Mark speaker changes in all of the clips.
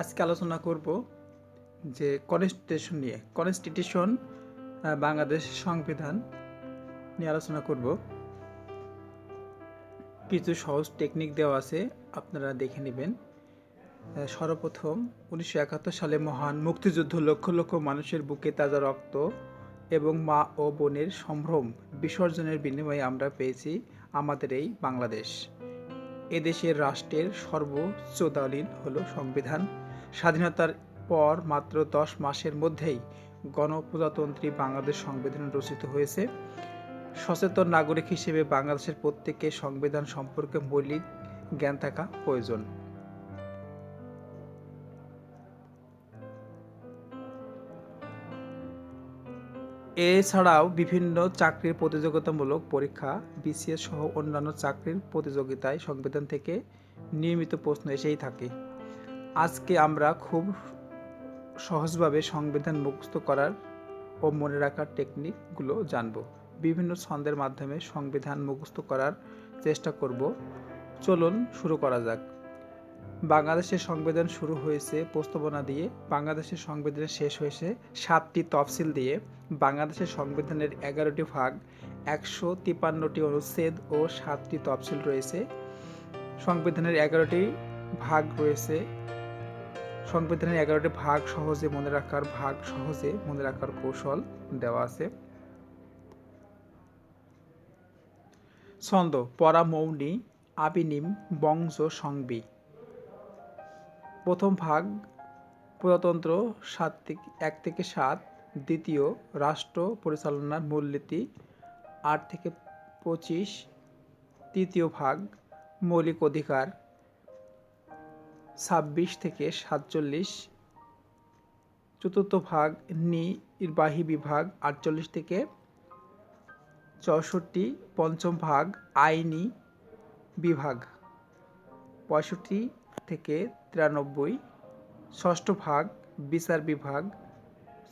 Speaker 1: আজকে আলোচনা করব যে কনস্টিটিউশন নিয়ে। কনস্টিটিউশন বাংলাদেশ সংবিধান নিয়ে আলোচনা করব। কিছু সহজ টেকনিক দেওয়া আছে, আপনারা দেখে নেবেন। সর্বপ্রথম 1971 সালে মহান মুক্তিযুদ্ধ লক্ষ লক্ষ মানুষের বুকে তাজা রক্ত এবং মা ও বোনের সম্ভ্রম বিসর্জনের বিনিময়ে আমরা পেয়েছি আমাদের এই বাংলাদেশ। এদেশের রাষ্ট্রের সর্বোচ্চ দলিল হলো সংবিধান। স্বাধীনতার পর মাত্র 10 মাসের মধ্যেই গণপ্রজাতন্ত্রী বাংলাদেশ সংবিধান রচিত হয়েছে। সচেতন নাগরিক হিসেবে বাংলাদেশের প্রত্যেককে সংবিধান সম্পর্কে মৌলিক জ্ঞান থাকা প্রয়োজন। এছাড়াও বিভিন্ন চাকরির প্রতিযোগিতামূলক পরীক্ষা, বিসিএস সহ অন্যান্য চাকরির প্রতিযোগিতায় সংবিধান থেকে নিয়মিত প্রশ্ন এসেই থাকে। আজকে আমরা খুব সহজভাবে সংবিধান মুখস্থ করার ও মনে রাখার টেকনিকগুলো জানব। বিভিন্ন ছন্দের মাধ্যমে সংবিধান মুখস্থ করার চেষ্টা করব। চলুন শুরু করা যাক। বাংলাদেশের সংবিধান শুরু হয়েছে প্রস্তাবনা দিয়ে, বাংলাদেশের সংবিধান শেষ হয়েছে 7টি তফসিল দিয়ে। বাংলাদেশের সংবিধানের 11টি ভাগ, 153টি অনুচ্ছেদ ও 7টি তফসিল রয়েছে। সংবিধানের 11টি ভাগ রয়েছে। সংবিধানের 11টি ভাগ সহজে মনে রাখার কৌশল দেওয়া আছে। ছন্দ: পরা, মৌনী, আবিনিম, বংশ, সংবি। প্রথম ভাগ প্রজাতন্ত্র 1 থেকে 7। দ্বিতীয়, রাষ্ট্র পরিচালনার মূলনীতি 8 থেকে 25। তৃতীয় ভাগ মৌলিক অধিকার 26 থেকে 47। চতুর্থ ভাগ নির্বাহী বিভাগ 48 থেকে 64। পঞ্চম ভাগ আইনি বিভাগ 65 থেকে 93। ষষ্ঠ ভাগ বিচার বিভাগ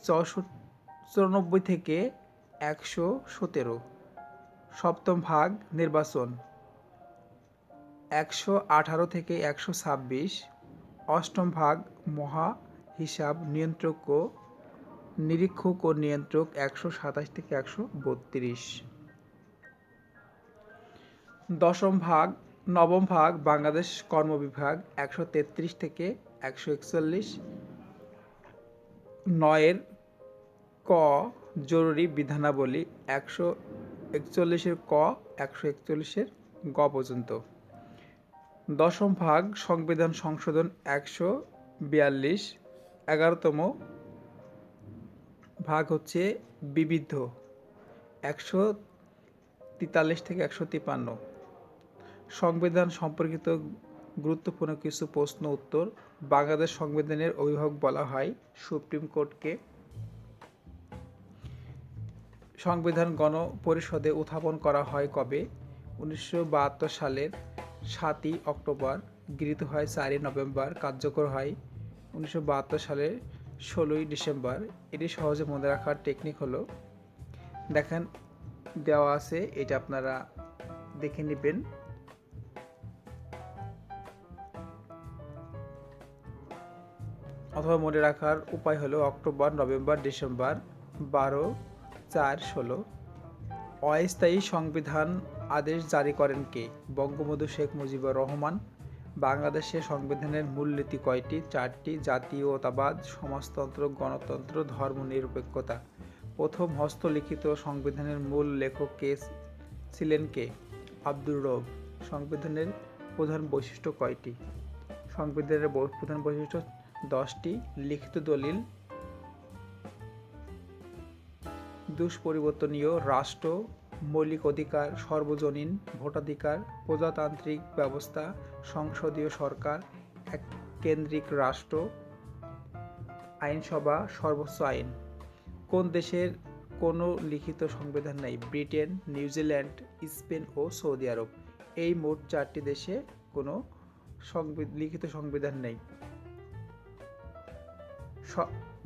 Speaker 1: 94 থেকে 117। সপ্তম ভাগ নির্বাচন 118 থেকে 126। অষ্টম ভাগ মহা হিসাব নিরীক্ষক ও নিয়ন্ত্রক 127 থেকে 132। নবম ভাগ বাংলাদেশ কর্ম বিভাগ 133 থেকে 141। 9 ক জরুরি বিধানাবলী 141 ক 141 গ পর্যন্ত। দশম ভাগ সংবিধান সংশোধন 142। 11তম ভাগ হচ্ছে বিবিধ 143 থেকে 153। সংবিধান সম্পর্কিত গুরুত্বপূর্ণ কিছু প্রশ্ন উত্তর। বাংলাদেশ সংবিধানের অভিভাবক বলা হয় সুপ্রিম কোর্টকে। সংবিধান গণপরিষদে উত্থাপন করা হয় কবে? 1972 সালের 7ই অক্টোবর। গৃহীত হয় 4 নভেম্বর। কার্যকর হয় 1972 সালের 16ই ডিসেম্বর। এটি সহজে মনে রাখার টেকনিক হলো, দেখেন দেওয়া আছে, এটা আপনারা দেখে নেবেন। অথবা মনে রাখার উপায় হলো অক্টোবর, নভেম্বর, ডিসেম্বর, 12, 4, 16। অস্থায়ী সংবিধান আদেশ জারি করেন কে? বঙ্গবন্ধু শেখ মুজিবুর রহমান। বাংলাদেশে সংবিধানের মূলনীতি কয়টি? 4টি। জাতীয়তাবাদ, সমাজতন্ত্র, গণতন্ত্র, ধর্মনিরপেক্ষতা। প্রথম হস্তলিখিত সংবিধানের মূল লেখক ছিলেন কে? আব্দুর রব। সংবিধানের প্রধান বৈশিষ্ট্য কয়টি? সংবিধানের প্রধান বৈশিষ্ট্য 10টি। লিখিত দলিল, দুষ্পরিবর্তনীয় রাষ্ট্র, মৌলিক অধিকার, সর্বজনীন ভোটাধিকার, প্রজাতান্ত্রিক ব্যবস্থা, সংসদীয় সরকার, এককেন্দ্রিক রাষ্ট্র, আইনসভা, সর্বোচ্চ আইন। কোন দেশের কোনো লিখিত সংবিধান নেই? ব্রিটেন, নিউজিল্যান্ড, স্পেন ও সৌদি আরব। এই মোট 4টি দেশে কোনো লিখিত সংবিধান নেই।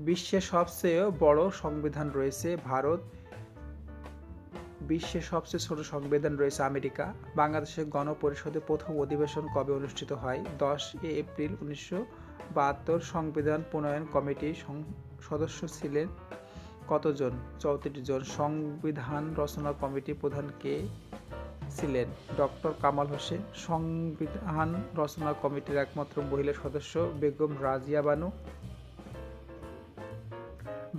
Speaker 1: বিশ্বের সবচেয়ে বড় সংবিধান রয়েছে ভারত। বিশ্বের সবচেয়ে ছোট সংবিধান রয়েছে আমেরিকা। বাংলাদেশের গণপরিষদের প্রথম অধিবেশন কবে অনুষ্ঠিত হয়? 10 এপ্রিল 1972 সংবিধান প্রণয়ন কমিটির সদস্য ছিলেন কতজন? 34 জন। সংবিধান রচনা কমিটির প্রধান কে ছিলেন? ডক্টর কামাল হোসেন। সংবিধান রচনা কমিটির একমাত্র মহিলা সদস্য বেগম রাজিয়া বানু।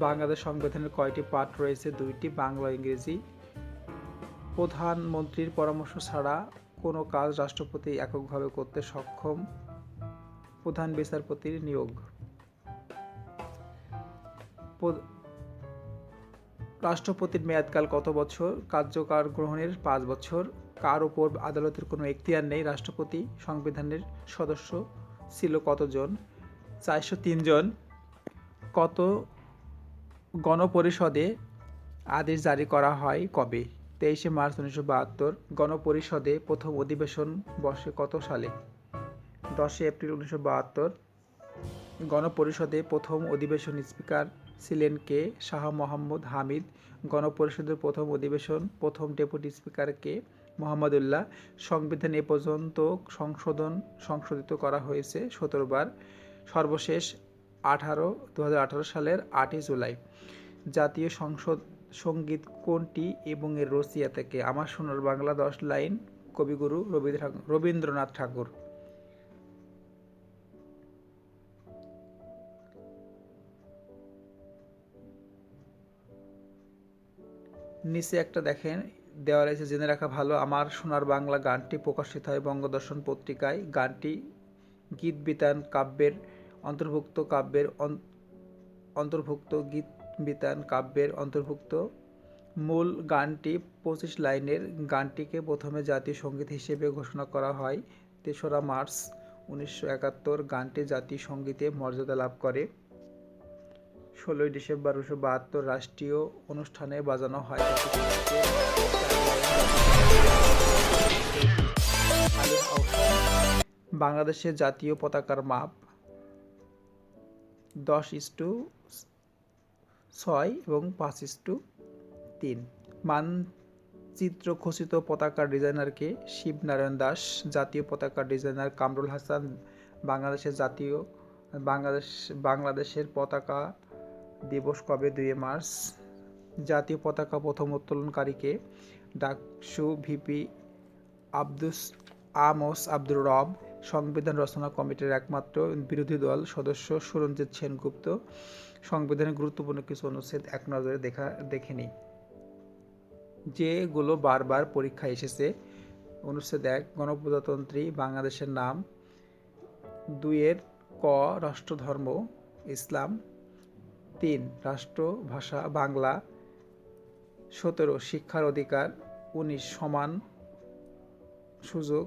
Speaker 1: বাংলাদেশ সংবিধানের কয়টি পার্ট রয়েছে? 2টি, বাংলা ও ইংরেজি। প্রধানমন্ত্রীর পরামর্শ ছাড়া কোনো কাজ রাষ্ট্রপতি এককভাবে করতে সক্ষম? প্রধান বিচারপতির নিয়োগ। রাষ্ট্রপতির মেয়াদকাল কত বছর? কার্যকাল গ্রহণের 5 বছর। কার উপর আদালতের কোনো এখতিয়ার নেই? রাষ্ট্রপতি। সংবিধানের সদস্য ছিল কতজন? 403 জন। কত গণপরিষদে আদেশ জারি করা হয় কবে? 23 মার্চ 1972। গণপরিষদে প্রথম অধিবেশন বসে কত সালে? 10 এপ্রিল 1972। গণপরিষদে প্রথম অধিবেশন স্পিকার ছিলেন কে? শাহ মোহাম্মদ হামিদ। গণপরিষদের প্রথম অধিবেশন প্রথম ডেপুটি স্পিকার কে? মোহাম্মদুল্লাহ। সংবিধান এ পর্যন্ত সংশোধিত করা হয়েছে 17 বার, সর্বশেষ 2018 সালের 8 জুলাই। জাতীয় সঙ্গীত কোনটি এবং এর রচয়িতা কে? আমার সোনার বাংলা 10 লাইন, কবিগুরু রবীন্দ্রনাথ ঠাকুর। নিচে একটা দেখেন দেওয়া রয়েছে, জেনে রাখা ভালো। আমার সোনার বাংলা গানটি প্রকাশিত হয় বঙ্গদর্শন পত্রিকায়। গানটি গীত বিতান কাব্যের অন্তর্ভুক্ত। মূল গানটি 25 লাইনের। গানটিকে প্রথমে জাতীয় সঙ্গীত হিসেবে ঘোষণা করা হয় 3রা মার্চ 1971। গানটি জাতীয় সঙ্গীতে মর্যাদা লাভ করে 16 ডিসেম্বর 1972। রাষ্ট্রীয় অনুষ্ঠানে বাজানো হয় বাংলাদেশের জাতীয় পতাকার মাপ 10:6 এবং 5:3। মানচিত্র খচিত পতাকার ডিজাইনার কে? শিবনারায়ণ দাস। জাতীয় পতাকার ডিজাইনার কামরুল হাসান। বাংলাদেশের পতাকা দিবস কবে? 2 মার্চ। জাতীয় পতাকা প্রথম উত্তোলনকারী কে? ডাকসু ভিপি আব্দুর রব। সংবিধান রচনা কমিটির একমাত্র বিরোধী দল সদস্য সুরঞ্জিত সেনগুপ্ত। সংবিধানের গুরুত্বপূর্ণ কিছু অনুচ্ছেদ এক নজরে দেখে নিই, যেগুলো বারবার পরীক্ষায় এসেছে। অনুচ্ছেদ 1, গণপ্রজাতন্ত্রী বাংলাদেশের নাম। 2 ক, রাষ্ট্রধর্ম ইসলাম। 3, রাষ্ট্রভাষা বাংলা। 17, শিক্ষার অধিকার। 19, সমান সুযোগ।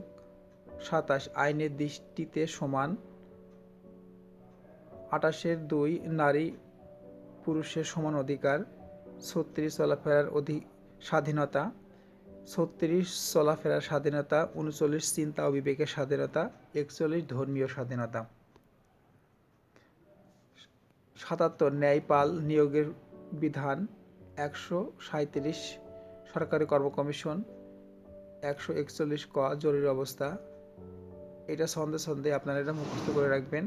Speaker 1: 27, আইনের দৃষ্টিতে সমান। 28-2, নারী পুরুষের সমান অধিকার। 36, চলাফেরার স্বাধীনতা। 39, চিন্তা ও বিবেকের স্বাধীনতা। 41, ধর্মীয় স্বাধীনতা। 77, ন্যায়পাল নিয়োগের বিধান। 137, সরকারি কর্ম কমিশন। 141 ক, জরুরি অবস্থা। এটা ছন্দে আপনারা এটা মুখস্থ করে রাখবেন।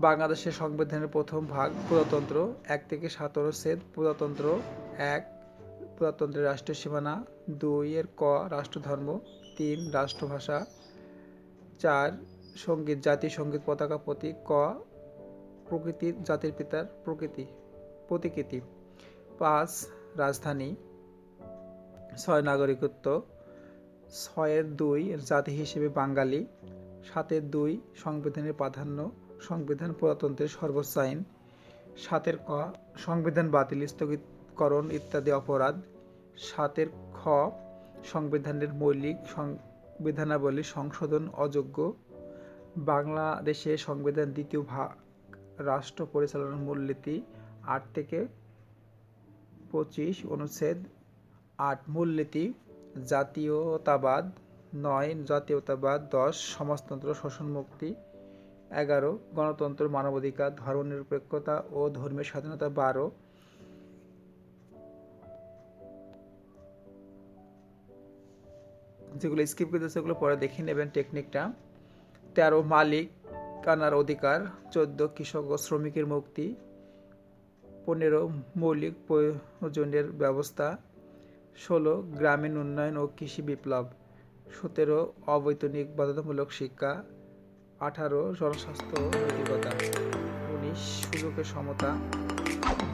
Speaker 1: বাংলাদেশের সংবিধানের প্রথম ভাগ প্রজাতন্ত্র। 1 থেকে 7 অনুচ্ছেদ। প্রজাতন্ত্র 1, প্রজাতন্ত্রের রাষ্ট্রীয় সীমানা। 2 ক, রাষ্ট্রধর্ম। 3, রাষ্ট্রভাষা। 4, সঙ্গীত, জাতীয় সঙ্গীত, পতাকা, প্রতীক। ক, প্রকৃতি, জাতির পিতার প্রতিকৃতি। 5, রাজধানী। 6, নাগরিকত্ব। 6-2, জাতি হিসেবে বাঙালি। 7-2, সংবিধানের প্রাধান্য। সংবিধান প্রজাতন্ত্রের সর্বোচ্চ আইন। 7 ক, সংবিধান বাতিল, স্থগিতকরণ ইত্যাদি অপরাধ। 7 খ, সংবিধানের মৌলিক বিধানাবলী সংশোধন অযোগ্য। বাংলাদেশের সংবিধান দ্বিতীয় ভাগ, রাষ্ট্র পরিচালনার মূলনীতি। 8 থেকে 25 অনুচ্ছেদ। 8, মূলনীতি। জাতীয়তাবাদ। 9, জাতীয়তাবাদ। 10, সমাজতন্ত্র, শোষণ মুক্তি। 11, গণতন্ত্র, মানবাধিকার, ধর্মনিরপেক্ষতা ও ধর্মীয় স্বাধীনতা। 12, যেগুলো স্কিপ করতেছে সেগুলো পরে দেখে নেবেন টেকনিকটা। 13 মালিকানার অধিকার, 14 কৃষক ও শ্রমিকের মুক্তি, 15 মৌলিক প্রয়োজনের ব্যবস্থা, 16 গ্রামীণ উন্নয়ন ও কৃষি বিপ্লব, 17 অবৈতনিক বাধ্যতামূলক শিক্ষা, 18 জনস্বাস্থ্য নৈতিকতা, 19 সুযোগের সমতা,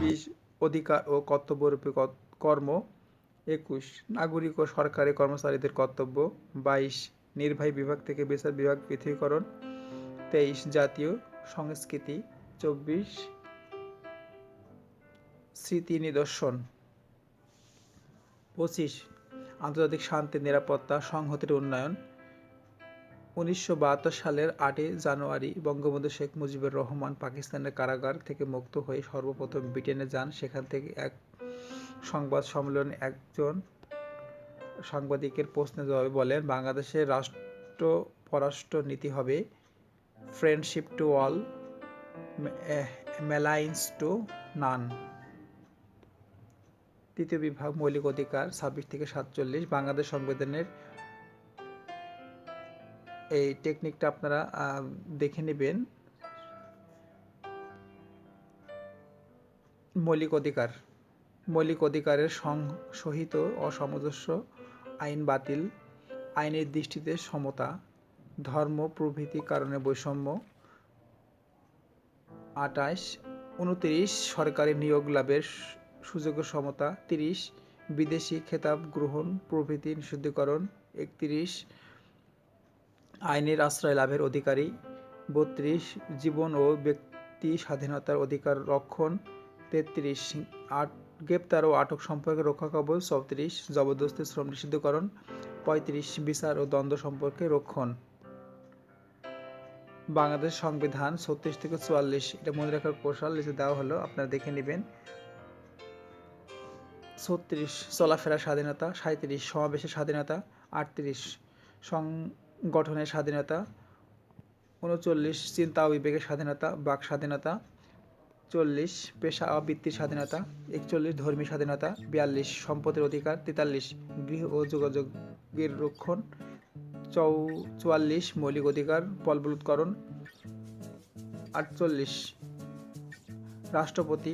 Speaker 1: 20 অধিকার ও কর্তব্যরূপী কর্ম, 21 নাগরিক ও সরকারি কর্মচারীদের কর্তব্য, 22 নির্বাহী বিভাগ থেকে বিচার বিভাগ পৃথকীকরণ, 23 জাতীয় সংস্কৃতি, 24 স্মৃতি নিদর্শন, 25 আন্তর্জাতিক শান্তি নিরাপত্তা সংহতির উন্নয়ন। 1972 সালের 8 জানুয়ারি বঙ্গবন্ধু শেখ মুজিবুর রহমান পাকিস্তানের কারাগার থেকে মুক্ত হয়ে সর্বপ্রথম ব্রিটেনে যান। সেখান থেকে এক সংবাদ সম্মেলনে একজন সাংবাদিকের প্রশ্নের জবাবে বলেন, বাংলাদেশের পররাষ্ট্র নীতি হবে ফ্রেন্ডশিপ টু অল, ম্যালাইন্স টু নান। তৃতীয় বিভাগ মৌলিক অধিকার 26 থেকে 47। বাংলাদেশ সংবিধানের এই টেকনিকটা আপনারা দেখে নেবেন। মৌলিক অধিকারের সহিত অসামঞ্জস্য, আইন বাতিল, আইনের দৃষ্টিতে সমতা, ধর্ম প্রভৃতি কারণে বৈষম্য। 29 সরকারি নিয়োগ লাভের সুযোগের সমতা। 30 বিদেশি খেতাব গ্রহণ প্রভৃতি নিষিদ্ধকরণ। 31 আইনের আশ্রয় লাভের অধিকারী। 32 জীবন ও ব্যক্তি স্বাধীনতার অধিকার রক্ষণ। 33 গ্রেপ্তার ও আটক সম্পর্কে রক্ষা কবচ। 34 জবরদস্তি শ্রম নিষিদ্ধকরণ। 35 বিচার ও দ্বন্দ্ব সম্পর্কে রক্ষণ। বাংলাদেশ সংবিধান 36 থেকে 44, এটা মনে রাখার কৌশল নিচে দেওয়া হলো, আপনারা দেখে নেবেন। 36 চলাফেরার স্বাধীনতা। 37 সমাবেশের স্বাধীনতা। 38 সংগঠনের স্বাধীনতা। 39 চিন্তা ও বিবেকের স্বাধীনতা, বাক স্বাধীনতা। 40 পেশা ও বৃত্তির স্বাধীনতা। 41 ধর্মী স্বাধীনতা। 42 সম্পদের অধিকার। 43 গৃহ ও যোগাযোগের রক্ষণ। 44 মৌলিক অধিকার বলবৎকরণ। 48 রাষ্ট্রপতি।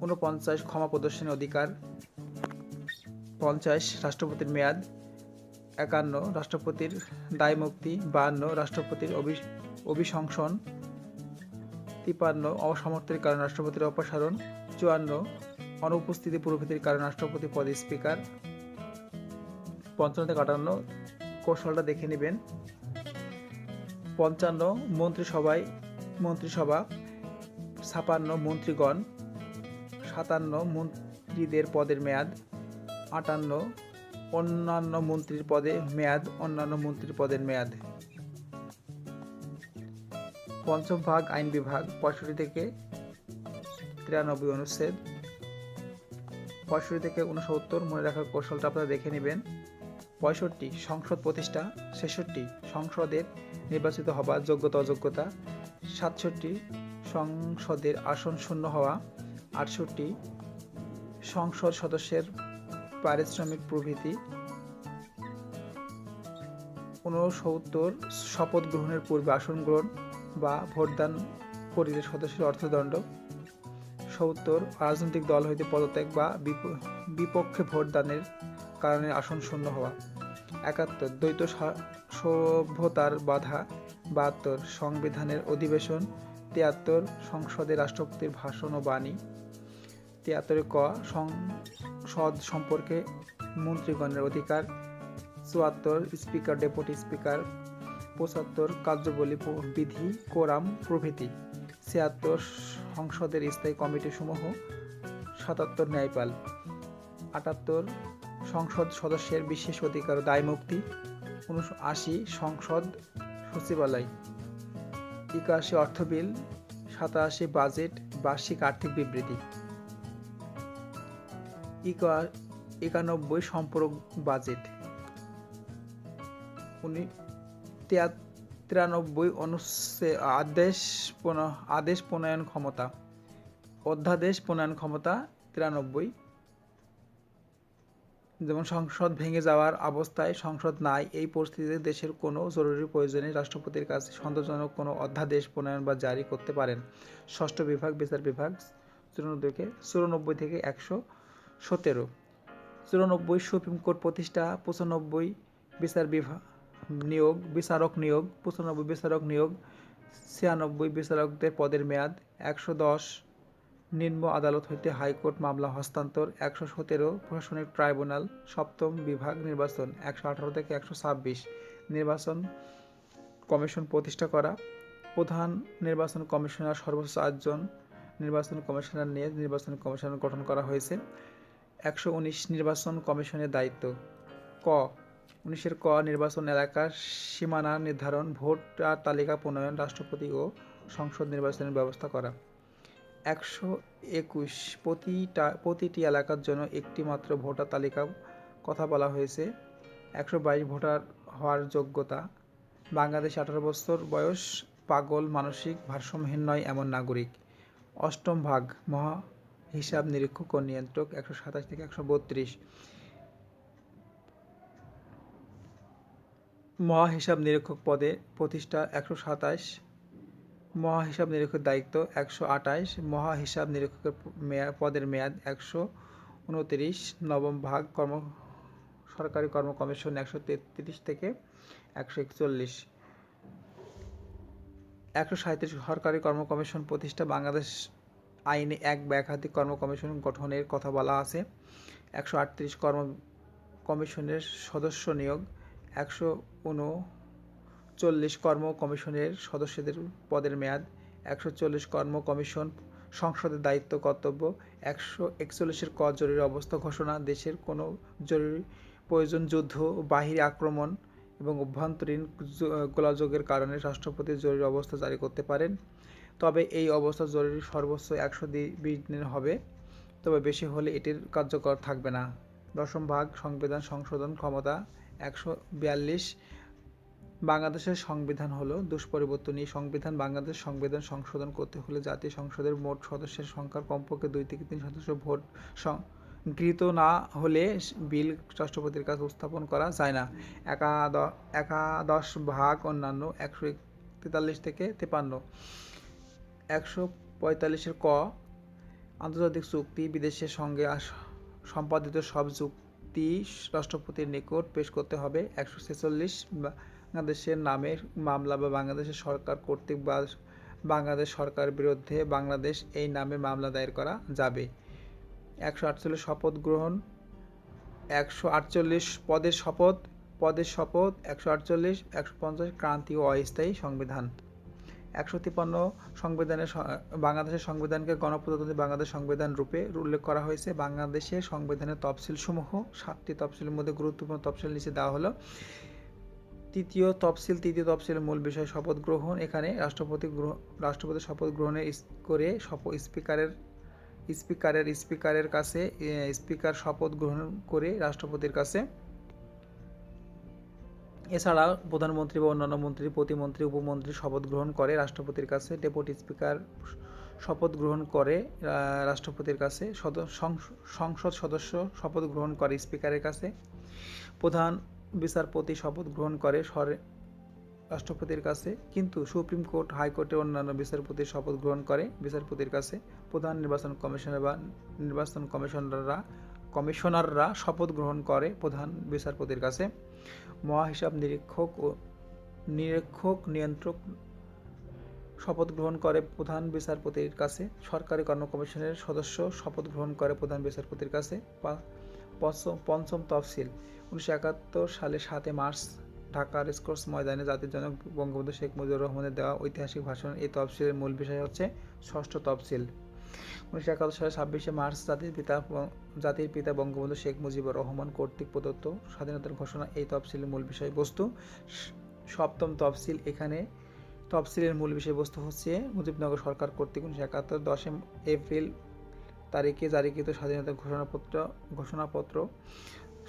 Speaker 1: 49 ক্ষমা প্রদর্শনের অধিকার। 50 রাষ্ট্রপতির মেয়াদ। 51 রাষ্ট্রপতির দায়মুক্তি। 52 রাষ্ট্রপতির অভিশংসন। 53 অসমর্থের কারণে রাষ্ট্রপতির অপসারণ। 54 অনুপস্থিতি প্রভৃতির কারণে রাষ্ট্রপতি পদে স্পিকার। 55 থেকে 58 কৌশলটা দেখে নেবেন। 55 মন্ত্রিসভা। 56 মন্ত্রীগণ। 57 মন্ত্রীদের পদের মেয়াদ। 58 অন্যান্য মন্ত্রীর পদের মেয়াদ। পঞ্চম ভাগ আইন বিভাগ 65 থেকে 93 অনুচ্ছেদ। 65 থেকে 69 মনে রাখার কৌশলটা আপনারা দেখে নেবেন। 65 সংসদ প্রতিষ্ঠা। 66 সংসদের নির্বাচিত হওয়া যোগ্যতা অযোগ্যতা। 67 সংসদের আসন শূন্য হওয়া। 68 সংসদ সদস্যের পারিশ্রমিক প্রভৃতি। 69 শপথ গ্রহণের পূর্বে আসন গ্রহণ বা ভোটদান করিলে সদস্যের অর্থদণ্ড। 70 রাজনৈতিক দল হইতে পদত্যাগ বা বিপক্ষে ভোটদানের কারণে আসন শূন্য হওয়া। 71 দ্বৈত সভ্যতার বাধা। 72 সংবিধানের অধিবেশন। 73 সংসদে রাষ্ট্রপতির ভাষণ ও বাণী। 73 ক সংসদ সম্পর্কে মন্ত্রীগণের অধিকার। 74 স্পিকার ডেপুটি স্পিকার। 75 কার্যাবলী বিধি কোরাম প্রভৃতি। 76 সংসদের স্থায়ী কমিটি সমূহ। 77 ন্যায়পাল। 78 সংসদ সদস্যের বিশেষ অধিকার ও দায়মুক্তি। 79 সংসদ সচিবালয়। 81 অর্থ বিল। 87 বাজেট বার্ষিক আর্থিক বিবৃতি। 91 সম্পূরক বাজেট। 93 আদেশ প্রণয়ন ক্ষমতা। অধ্যাদেশ প্রণয়ন ক্ষমতা 93। যেমন সংসদ ভেঙে যাওয়ার অবস্থায় সংসদ নাই, এই পরিস্থিতিতে দেশের কোনো জরুরি প্রয়োজনে রাষ্ট্রপতির কাছে সন্তোষজনক কোনো অধ্যাদেশ প্রণয়ন বা জারি করতে পারেন। ষষ্ঠ বিভাগ, বিচার বিভাগ, 94 থেকে 117। 94 সুপ্রিম কোর্ট প্রতিষ্ঠা, 95 বিচার বিভাগ নিয়োগ, বিচারক নিয়োগ, 95 বিচারক নিয়োগ, 96 বিচারকদের পদের মেয়াদ, 110 নিম্ন আদালত হইতে হাইকোর্ট মামলা হস্তান্তর, 117 প্রশাসনিক ট্রাইব্যুনাল, সপ্তম বিভাগ নির্বাচন, 118 থেকে 126 নির্বাচন কমিশন প্রতিষ্ঠা করা, প্রধান নির্বাচন কমিশনার সর্বোচ্চ 8 জন নির্বাচন কমিশনার নিয়ে নির্বাচন কমিশন গঠন করা হয়েছে। 119 নির্বাচন কমিশনের দায়িত্ব। ক 19 ক নির্বাচন এলাকার সীমানা নির্ধারণ, ভোটার তালিকা প্রণয়ন, রাষ্ট্রপতি ও সংসদ নির্বাচনের ব্যবস্থা করা। 121 প্রতিটি এলাকার জন্য একটি মাত্র ভোটার তালিকা কথা বলা হয়েছে। 122 ভোটার হওয়ার যোগ্যতা, বাংলাদেশে 18 বছর বয়স, পাগল, মানসিক ভারসাম্যহীন নয় এমন নাগরিক। অষ্টম ভাগ, মহা হিসাব নিরীক্ষক ও নিয়ন্ত্রক, 127 থেকে 132 মহা হিসাব নিরীক্ষক পদে প্রতিষ্ঠা, 127 মহা হিসাব নিরীক্ষকের দায়িত্ব, 128 মহা হিসাব নিরীক্ষকের পদের মেয়াদ, 129 নবম ভাগ, সরকারি কর্ম কমিশন, 133 থেকে 141 137 সরকারি কর্ম কমিশন প্রতিষ্ঠা, বাংলাদেশ আইনে এক বা একাধিক কর্ম কমিশন গঠনের কথা বলা আছে। 138 কর্ম কমিশনের সদস্য নিয়োগ, 139 কর্ম কমিশনের সদস্যদের পদের মেয়াদ, 140 কর্ম কমিশন সংসদের দায়িত্ব কর্তব্য, 141 ক জরুরি অবস্থা ঘোষণা, দেশের কোনো জরুরি প্রয়োজন, যুদ্ধ, বাহিনী আক্রমণ এবং অভ্যন্তরীণ গোলযোগের কারণে রাষ্ট্রপতি জরুরি অবস্থা জারি করতে পারেন, তবে এই অবস্থা জরুরি সর্বোচ্চ 120 দিনের হবে, তবে বেশি হলে এটির কার্যকর থাকবে না। দশম ভাগ, সংবিধান সংশোধন ক্ষমতা, 142 বাংলাদেশের সংবিধান হলো দুষ্পরিবর্তনীয় সংবিধান। বাংলাদেশ সংবিধান সংশোধন করতে হলে জাতীয় সংসদের মোট সদস্যের সংখ্যার কমপক্ষে 2 থেকে 3 সদস্য ভোট গৃহীত না হলে বিল রাষ্ট্রপতির কাছে উত্থাপন করা যায় না। একাদশ ভাগ, অন্যান্য, 143 থেকে 53 145 ক আন্তর্জাতিক চুক্তি, বিদেশের সঙ্গে সম্পাদিত সব চুক্তি রাষ্ট্রপতির নিকট পেশ করতে হবে। 146 বাংলাদেশের নামের মামলা বা বাংলাদেশের সরকার কর্তৃক বা বাংলাদেশ সরকারের বিরুদ্ধে বাংলাদেশ এই নামে মামলা দায়ের করা যাবে। 148 শপথ গ্রহণ, 148 পদের শপথ 148 150 ক্রান্তীয় অস্থায়ী সংবিধান। 153 সংবিধানের বাংলাদেশের সংবিধানকে গণপ্রজাতন্ত্রী বাংলাদেশ সংবিধান রূপে উল্লেখ করা হয়েছে। বাংলাদেশের সংবিধানের তফসিল সমূহ 7টি তফসিলের মধ্যে গুরুত্বপূর্ণ তফসিল নিচে দেওয়া হলো। তৃতীয় তফসিলের মূল বিষয় শপথ গ্রহণ। এখানে রাষ্ট্রপতি শপথ গ্রহণের করে স্পিকারের কাছে স্পিকার শপথ গ্রহণ করে রাষ্ট্রপতির কাছে। এছাড়া প্রধানমন্ত্রী বা অন্যান্য মন্ত্রী, প্রতিমন্ত্রী, উপমন্ত্রী শপথ গ্রহণ করে রাষ্ট্রপতির কাছে। ডেপুটি স্পিকার শপথ গ্রহণ করে রাষ্ট্রপতির কাছে। সংসদ সদস্য শপথ গ্রহণ করে স্পিকারের কাছে। প্রধান বিচারপতি শপথ গ্রহণ করে রাষ্ট্রপতির কাছে, কিন্তু সুপ্রিম কোর্ট, হাইকোর্টের অন্যান্য বিচারপতি শপথ গ্রহণ করে বিচারপতির কাছে। প্রধান নির্বাচন কমিশনার বা নির্বাচন কমিশনাররা শপথ গ্রহণ করে প্রধান বিচারপতির কাছে। মহাহিসাব নিয়ন্ত্রক শপথ গ্রহণ করে প্রধান বিচারপতির কাছে। সরকারি কর্ম কমিশনের সদস্য শপথ গ্রহণ করে প্রধান বিচারপতির কাছে। পঞ্চম তফসিল, 1971 সালে 7 মার্চ ঢাকার রেসকোর্স ময়দানে জাতির জনক বঙ্গবন্ধু শেখ মুজিবুর রহমানের দেওয়া ঐতিহাসিক ভাষণ। এই তফসিলের মূল বিষয় হচ্ছে ষষ্ঠ তফসিল। 1971 সালের 26 মার্চ জাতির পিতা বঙ্গবন্ধু শেখ মুজিবুর রহমান কর্তৃক প্রদত্ত স্বাধীনতার ঘোষণা এই তফসিলের মূল বিষয়বস্তু। সপ্তম তফসিল, এখানে তফসিলের মূল বিষয়বস্তু হচ্ছে মুজিবনগর সরকার কর্তৃক 1971 10 এপ্রিল তারিখে জারিকৃত স্বাধীনতার ঘোষণাপত্র,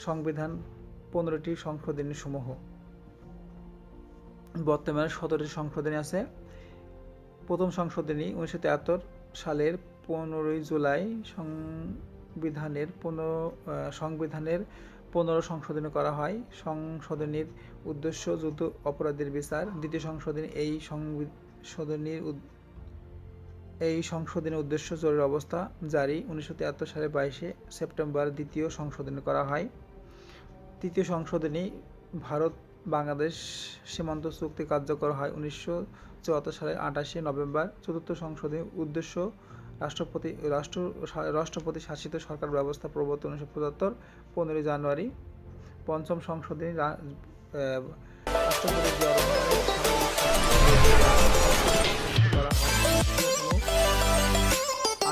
Speaker 1: সংবিধান 15টি সংশোধনী সমূহ। বর্তমানে 17টি সংশোধনী আছে। প্রথম সংশোধনী 1973 সালের 15 জুলাই সংবিধানের 15 সংশোধনী করা হয়। সংশোধনীর উদ্দেশ্য যুদ্ধ অপরাধীর বিচার। দ্বিতীয় সংশোধনী এই সংশোধনীর উদ্দেশ্য জরুরি অবস্থা জারি। 1973 সালের 22 সেপ্টেম্বর দ্বিতীয় সংশোধনী করা হয়। তৃতীয় সংশোধনী ভারত বাংলাদেশ সীমান্ত চুক্তি কার্যকর হয় 1974 সালের 28 নভেম্বর। চতুর্থ সংশোধনীর উদ্দেশ্য রাষ্ট্রপতি শাসিত সরকার ব্যবস্থা প্রবর্তন 1975 15 জানুয়ারি। পঞ্চম সংশোধনী রাষ্ট্রপতি জিয়া রহমানের করা হয়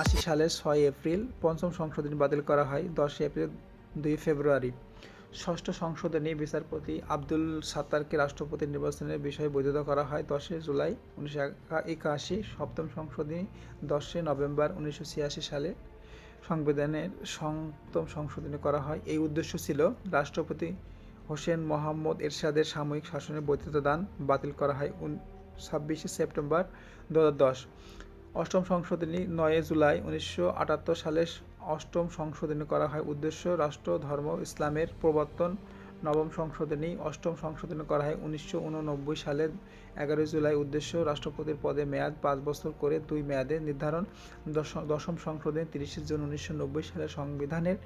Speaker 1: 1980 সালের 6 এপ্রিল। পঞ্চম সংশোধনী বাতিল করা হয় 10 এপ্রিল 2 ফেব্রুয়ারি। ষষ্ঠ সংশোধনী বিচারপতি আব্দুল সাত্তারকে রাষ্ট্রপতি নির্বাচনের বিষয়ে বৈধতা করা হয় 10 জুলাই 1981। সপ্তম সংশোধনী 10 নভেম্বর 1986 সালে সংবিধানের সপ্তম সংশোধনী করা হয়। এই উদ্দেশ্য ছিল রাষ্ট্রপতি হোসেন মোহাম্মদ এরশাদের সাময়িক শাসনের বৈধতা দান বাতিল করা হয় 26 সেপ্টেম্বর 2010। অষ্টম সংশোধনী 9 জুলাই 1978 সালে অষ্টম সংশোধনী করা হয়। উদ্দেশ্য রাষ্ট্র ধর্ম ইসলামের প্রবর্তন। নবম সংশোধনী অষ্টম সংশোধনী করা হয় 1989 সালের 11 জুলাই। উদ্দেশ্য রাষ্ট্রপতির পদে মেয়াদ 5 বছর করে 2 মেয়াদে নির্ধারণ। দশম সংশোধনী 30 জুন 1990 সালে সংবিধানের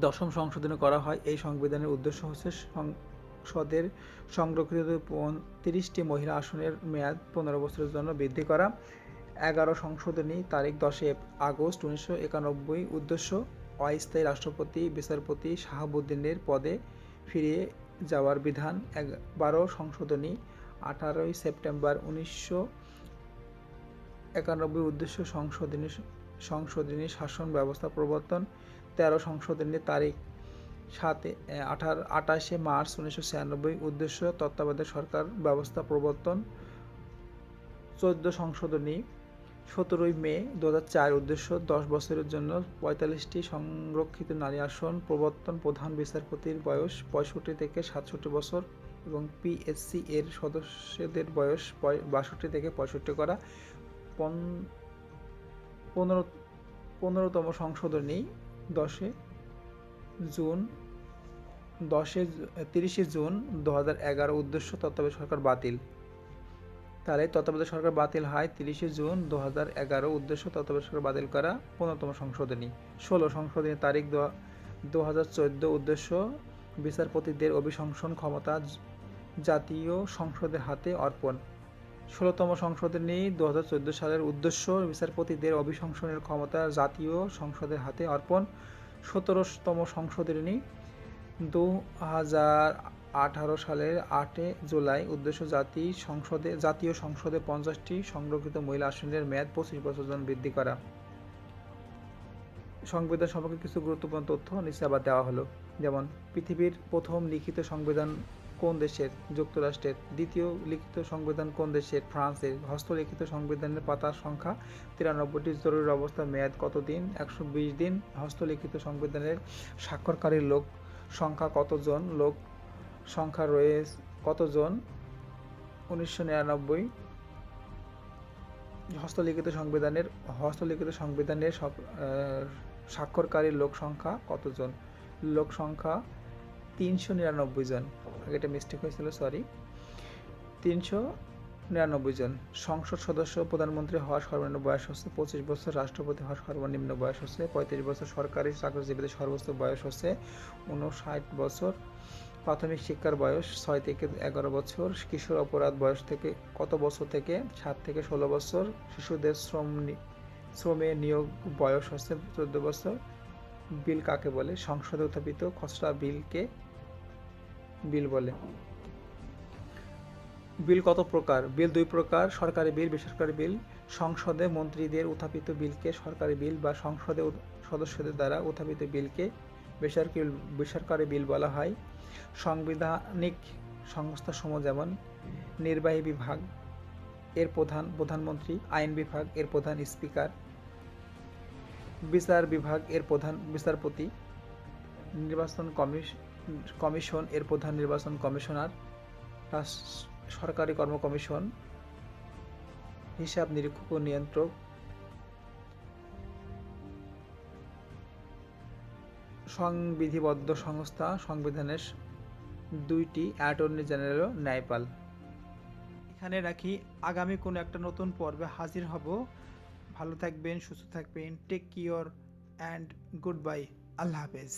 Speaker 1: দশম সংশোধনী করা হয়। এই সংবিধানের উদ্দেশ্য হচ্ছে সংসদের সংরক্ষিত 30টি মহিলা আসনের মেয়াদ 15 বছরের জন্য বৃদ্ধি করা। 11 সংশোধনী তারিখ 10 আগস্ট 1991। উদ্দেশ্য অস্থায়ী রাষ্ট্রপতি বিচারপতি শাহাবুদ্দিনের পদে ফিরে যাওয়ার বিধান। 12 সংশোধনী 18 সেপ্টেম্বর 1991। উদ্দেশ্য সংশোধনী শাসন ব্যবস্থা প্রবর্তন। 13 সংশোধনী তারিখ 28 মার্চ 1996। উদ্দেশ্য তত্ত্বাবধায়ক সরকার ব্যবস্থা প্রবর্তন। 14 সংশোধনী 17 মে 2004। উদ্দেশ্য 10 বছরের জন্য 45টি সংরক্ষিত নারী আসন প্রবর্তন। প্রধান বিচারপতির বয়স 65 থেকে 67 বছর এবং পিএসসি এর সদস্যদের বয়স 62 থেকে 65 করা। 15তম সংশোধনী 30 জুন 2011। উদ্দেশ্য তত্ত্বাবধায়ক সরকার বাতিল। তাহলে তত্ত্বাবধায়ক সরকার বাতিল হয় 30 জুন 2011। উদ্দেশ্য তত্ত্বাবধায়ক সরকার বাতিল করা। 15তম সংশোধনী। 16 সংশোধনী তারিখ 2014। উদ্দেশ্য বিচারপতিদের অভিশংসন ক্ষমতা জাতীয় সংসদের হাতে অর্পণ। 16তম সংশোধনী 2014 সালের। উদ্দেশ্য বিচারপতিদের অভিশংসনের ক্ষমতা জাতীয় সংসদের হাতে অর্পণ। 17তম সংশোধনী 2018 সালের 8 জুলাই। উদ্দেশ্য জাতীয় সংসদে 50টি সংরক্ষিত মহিলা আসনের মেয়াদ 25 বছর জন্য বৃদ্ধি করা। সংবিধান সম্পর্কে কিছু গুরুত্বপূর্ণ তথ্য নিচে আবার দেওয়া হলো। যেমন পৃথিবীর প্রথম লিখিত সংবিধান কোন দেশের? যুক্তরাষ্ট্রের। দ্বিতীয় লিখিত সংবিধান কোন দেশের? ফ্রান্সের। হস্তলিখিত সংবিধানের পাতার সংখ্যা 93টি। জরুরি অবস্থার মেয়াদ কত দিন? 120 দিন। হস্তলিখিত সংবিধানের স্বাক্ষরকারী লোক সংখ্যা কতজন? লোক সংখ্যা রয়েছে কতজন? 1999। হস্তলিখিত সংবিধানের স্বাক্ষরকারী লোক সংখ্যা কতজন? লোক সংখ্যা 399 জন। আগে এটা মিস্টেক হয়েছিল, সরি। 399 জন। সংসদ সদস্য প্রধানমন্ত্রী হওয়ার সর্বনিম্ন বয়স হচ্ছে 25 বছর। রাষ্ট্রপতি হওয়ার সর্বনিম্ন বয়স হচ্ছে 35 বছর। সরকারি চাকরিজীবীদের সর্বোচ্চ বয়স হচ্ছে 59 বছর। প্রাথমিক শিক্ষার বয়স 6 থেকে 11 বছর। কিশোর অপরাধ বয়স থেকে কত বছর থেকে? 7 থেকে 16 বছর। শিশুদের শ্রমে নিয়োগ বয়স হচ্ছে 14 বছর। বিল কাকে বলে? সংসদে উত্থাপিত খসড়া বিলকে বিল বলে। বিল কত প্রকার? বিল 2 প্রকার: সরকারি বিল, বেসরকারি বিল। সংসদে মন্ত্রীদের উত্থাপিত বিলকে সরকারি বিল বা সংসদে সদস্যদের দ্বারা উত্থাপিত বিলকে বেসরকারি বিল বলা হয়। সাংবিধানিক সংস্থাসমূহ যেমন নির্বাহী বিভাগ এর প্রধান প্রধানমন্ত্রী, আইন বিভাগ এর প্রধান স্পিকার, বিচার বিভাগ এর প্রধান বিচারপতি, নির্বাচন কমিশন এর প্রধান নির্বাচন কমিশনার, সরকারি কর্ম কমিশন, হিসাব নিরীক্ষক ও নিয়ন্ত্রক, সংবিধিবদ্ধ সংস্থা সংবিধানের 2টি অ্যাটর্নি জেনারেল ন্যায়পাল। এখানে রাখি, আগামী কোনো একটা নতুন পর্বে হাজির হব। ভালো থাকবেন, সুস্থ থাকবেন, take care and good bye. আল্লাহ হাফেজ।